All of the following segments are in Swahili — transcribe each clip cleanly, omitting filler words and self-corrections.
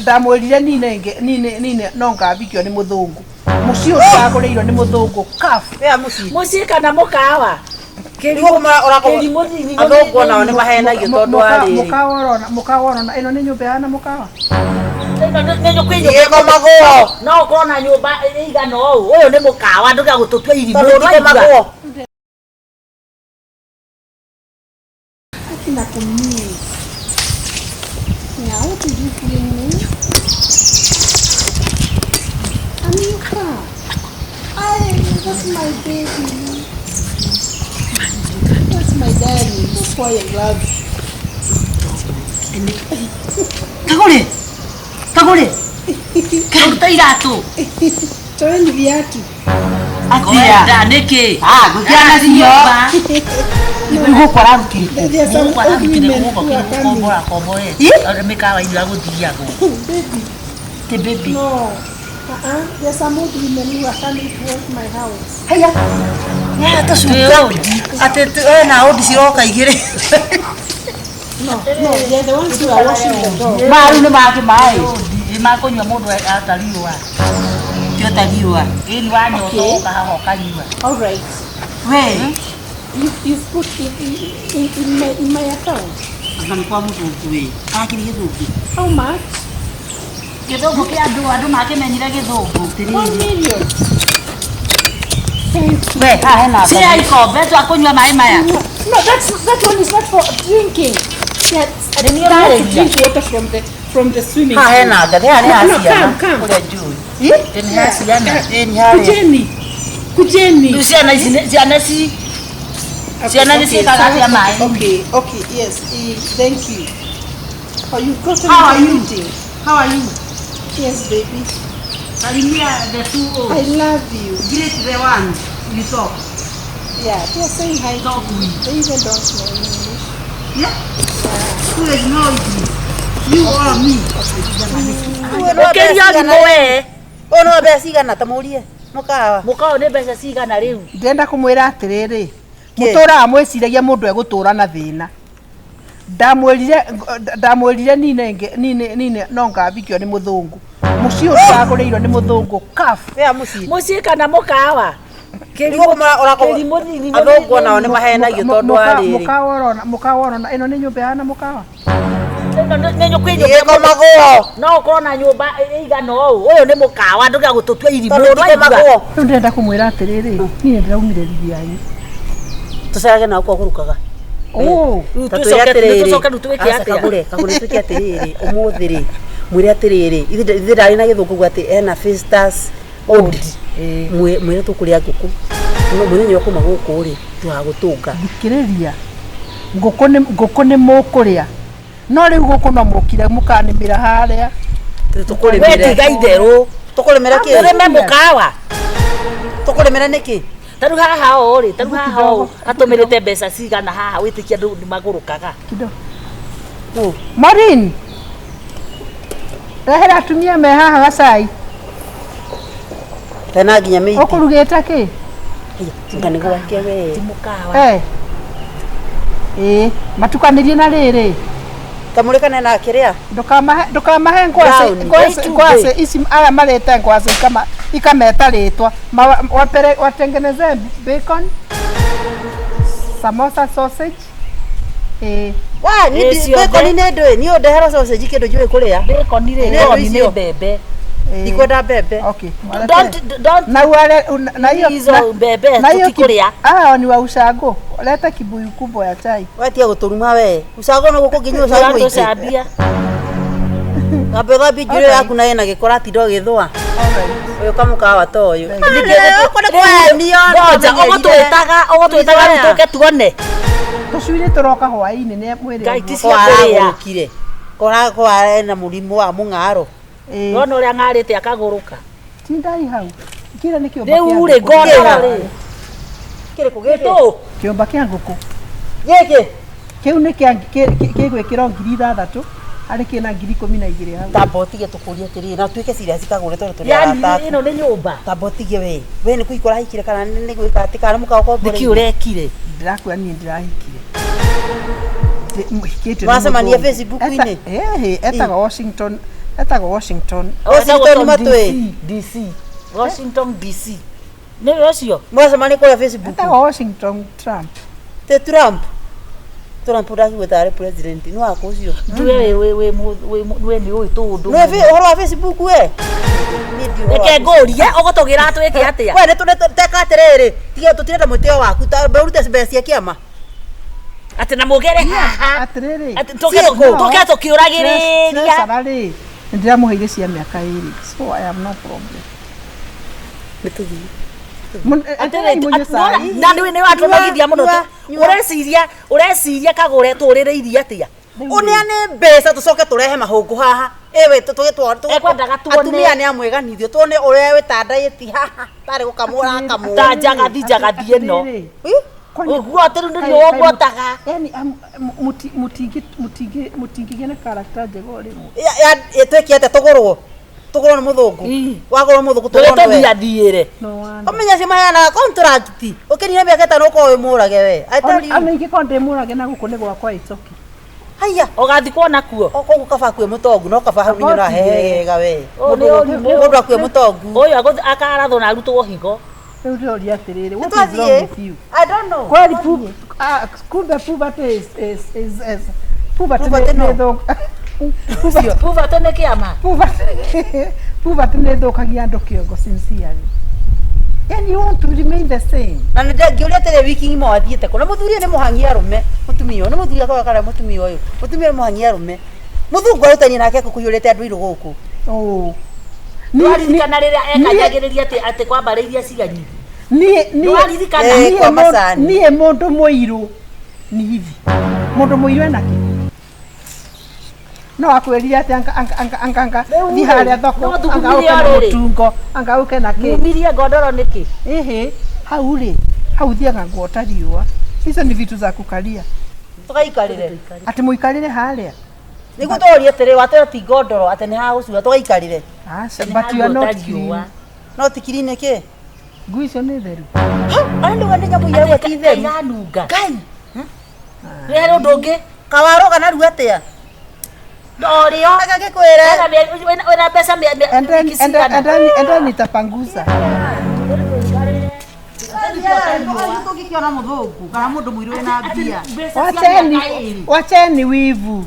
ndamwirire nine no ngabikio ni muthungu mucio ndaguriirwo ni muthungu kaf ya muci kana mukawa athungu nao nĩ mahenagio tondũ wa rĩrĩ mukaworona ĩno nĩ nyũmba yana mukawa no ũkorwo na nyũmba ĩigana ũũ ũyũ nĩ mũkawa ndũga gũtũtua irimũ akina kumie ya what did you bring me Anika that's my baby. That's my daddy. That's why I love you. Kagure. Karuta iratu. Toa ni viatu. Atia. Niki. Gukiana cio. Niguo kwara rukiri. Niguo kwara rukiri kumbora komboe. Ora mikawa ila guthiago. Baby. Baby. No. There's some old women who are coming towards my house. Hiya. Ya tasuka. Ate na odi siroka igire. No, they're the ones who are washing the door. Maru ni make mai. Makonywa mundu atariwa. Tio tariwa. Ili wanyo toka haho kanywa. All right. We. You put it in my account. Ngani kwa mtu we. Akiri githuki. How much? Githuku kia andu makimenyire githuku. 1 million. We, hena. Si aikombe tu akunywa mai maya. No, that one is not for drinking. Yes, I didn't drink water from the swimming pool. Hena, come. Ule juu. Ni hasiana. Ni hali. Kujeni. Usiana si Siana ni si kaka mai. Okay, yes. Thank you. How are you? Yes, baby. Salimia the two old. I love you. Greet the one you talk. Yeah, they're saying hi. They even don't know English. Yeah? Who is noisy? You or me? Okay, we. Ono mbeca cigana tamurie. Mukawa ni mbeca cigana riu. Ndenda kumwira atiriri. Mutura amwiciragia mundu egutura na thina. Ndamwirire nine no ngabikio ni muthungu. Mucio ndaguriirwo ni muthungu kaf. Ya muci kana mukawa. Athungu nao nĩ mahenagio tondũ wa rĩrĩ. Mukaworona ĩno nĩ nyũmba yana mukawa. No ũkorwo na nyũmba ĩigana ũũ ũyũ nĩ mũkawa ndũga gũtũtua irimũ rĩu ndĩrenda kũmwĩra atĩrĩrĩ niĩ ndĩraumire riai tũcerage nao kwa kũrukaga Kagure twĩke atĩrĩrĩ ũmũthĩ rĩ mwĩre atĩrĩrĩ ithe ndarĩ na gĩthũngũ atĩ ena Festus old mwĩre tũkũrĩa ngũkũ mwĩre nĩ ũkũma gũkũ rĩ twagũtũnga thikĩrĩria ngũkũ nĩ mũkũrĩa no rĩu gũkũ no mũkire mũkanĩmĩra harĩa tũkũrĩmĩra itherũ tũkũrĩmĩra kĩ tũrĩme mũkawa tũkũrĩmĩra nĩkĩ taru haha ori taru haha atũmĩrĩte mbeca cigana haha wĩtĩkia andũ magũrũkaga no Marin rehera atumia me haha gacai tena nginya mĩiti ũkũrugĩte kĩ ngani gwake we ti mũkawa matukanĩrie na rĩrĩ kamũrĩkane na kĩrĩa ndũkamahe ngwacĩ ici aya marĩte ngwacĩ ikameta rĩtwa watengeneze bacon samosa sausage bacon nĩ ndũĩ niĩ ũndehera sausage kĩndũ njũĩ kũrĩa bacon nĩ mbembe ndikwenda mbembe na hiyo mbembe tutikũrĩa ni wa ushago leta kibuyu kubwa ya chai watia gũtũruma we ushago no gũkũ nginya ushago mũingĩ Ngabega bijure yaku na ena gĩkora tindo gĩthwa uyu kamukawa to uyu ngoja ogotwitaga rutuke tuone tucwire turoka hwaini ne mwiri gaiticiakire kora kwa na murimu wa mung'aro wona uria ng'arite akaguruka tindai hau kira ni kĩomba riu ri ngona kire kugito kĩomba kĩa ngũkũ gĩkĩ kĩu ni kĩgwĩkĩrwo 6,000 ari kina 12,000 hau tabotige tukuria tiri na tuike serious Kagure tondu turi arata ino ni nyumba tabotige we ni kuikora hikire kana ni gwika ati kana muka ko bore niki urekire ndirakwani ndirahikire Mwacemania Facebook-inĩ etaga Washington Washington DC Washington DC nĩ ũcio mwacemania kũrĩa Facebook etaga Washington Trump Trump ndagĩgweta arĩ president nĩ wako ũcio we nĩ ũĩ tũndũ ũhoro wa Facebook we reke ngũrie ũgũtũgĩra twĩke atĩa we nĩtũteka atĩrĩrĩ tiga tũtirenda mwĩtĩo waku ũrute mbeca cia kĩama atĩ na mũgere haha atĩrĩrĩ tũke tũkĩũragĩrĩria sararĩ ndiramũheire cia mĩaka 2 so I have no problem nĩtũthiĩ na nĩ watũmagithia mũno ũreciria Kagure tũrĩrĩirie atĩa ũneane mbeca tũcoke tũrehe mahũngũ haha ekwendaga tuone atumia nĩ amweganithio tuone ũrĩa wĩtandaiĩti haha tarĩ gũkamũra kamũ ta njagathi ĩno ũguo atĩ rĩu nĩrĩo ũgwotaga yani mutingĩgĩa na character njega ũrĩmwe twĩke atĩa tũgũrwo nĩ mũthũngũ wagũrwo mũthũngũ tũthiathiĩre ũmenya cio maheanaga contract ũkĩnyire mĩaka 5 ũkorwo wĩmũrage we ana ingĩkorwo ndĩmũrage na gũkũ nĩ gwakwa ĩcoki haya ũgathikwo nakuo koguo kaba akuĩ mũtongu no kaba hau nĩnyona hehega we mũndũ akuĩ mũtongu ũyũ akarathwo na arutwo higo rĩu ndĩroria atĩrĩrĩ what Nĩtwathiĩ. is wrong with you I don't know kweli kumbe puberty is puberty nĩ thũka puberty nĩ kĩama puberty nĩ thũkagia andũ kĩongo sincerely and you want to remain the same na ngĩũria atĩrĩ wiki ng'ima wathiĩte kũ na mũthuri nĩ mũhangia arũme mũtumia ũyũ nĩ mũthuri akorwo kana mũtumia ũyũ mũtumia nĩ mũhangia arũme mũthungu arutani nake kũkũiyũrĩte andũ irũ gũkũ nĩwaririkana rĩrĩa ekanyagĩrĩria atĩ kwamba iria ciganyi niĩ mũndũ mũirũ ni hivi mũndũ mũirũ enake no akwĩrire atĩ anga thi harĩa thoko anga ũke na mũtungo anga ũke na kĩ umirie godoro nĩkĩ hau thiaga ngwota riũa hizo ni vitu za kukalia tũgaikarĩre atĩ mũikarĩre harĩa nĩguo tũũrie atĩrĩ watũra ti ngondoro atĩ nĩ ha gũcura tũgaikarĩre but you are not clean no ti clean nĩkĩ ngui icio nĩ theru andũ nĩ nyamũ iria ti theru yanunga ngai rĩrĩ ũndũ ũngĩ kawaroga narua atĩa ndorĩo agagĩkwĩra wĩna mbeca and then nitapanguza tũngĩkĩona mũthũngũ kana mũndũ mũirũ wĩna mbia wacheni wivu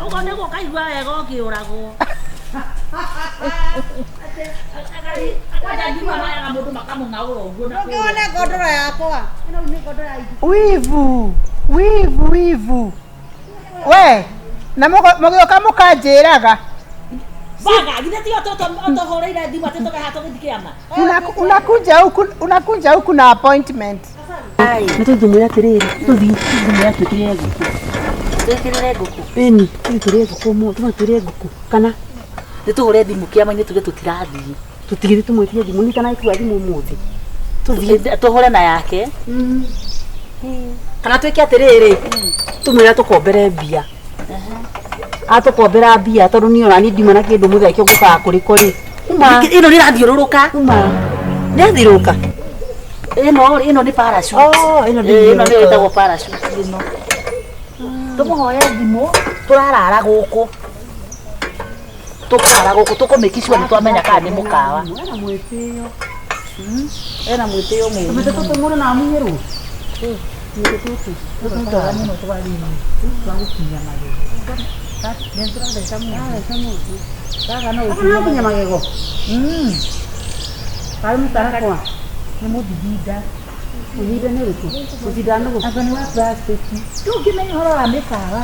ũguo nĩguo kaigua wega ũkĩũragwo mũndũ makamũng'aũra ũguo ũngĩone ngondoro yakwa wivu we na mũgĩũka mũkanjĩraga unakuja huku na appointment nĩtũthumĩra atĩrĩrĩ tũthumĩra twĩkĩrĩre ngũkũ twĩkĩrĩre ngũkũ ĩni twĩkĩrĩre ngũkũ tũmatwĩre ngũkũ kana nĩtũhũre thimũ kĩama-inĩ tuge tũtirathiĩ tũtigĩrĩ tũmwĩtie thimũ nĩ kana ĩtua thimũ ũmũthĩ tũhũre na yake kana twĩke atĩrĩrĩ tũmwĩra tũkombere mbia atũkombera mbia tondũ niĩ ona niĩ ndiuma na kĩndũ mũthenya gũkaga kũrĩko rĩ ĩno nĩ rathiũrũrũka nĩ athirũka ĩno nĩ parachute ĩno nĩ ĩtagwo parachute ĩno tũmũhoe thimũ tũrarara gũkũ tũkũmĩkicua nĩ twamenya kana nĩ mũkawa ena mwĩtĩo mũno tũtũmũre na mũnyerũ nginya magego karĩ mũtarakwa nĩ mũthithinda mũthinda nĩ ũrĩkũ mũthinda nũgũ anga nĩ wa plastic ndũngĩmenya ũhoro wa mĩkawa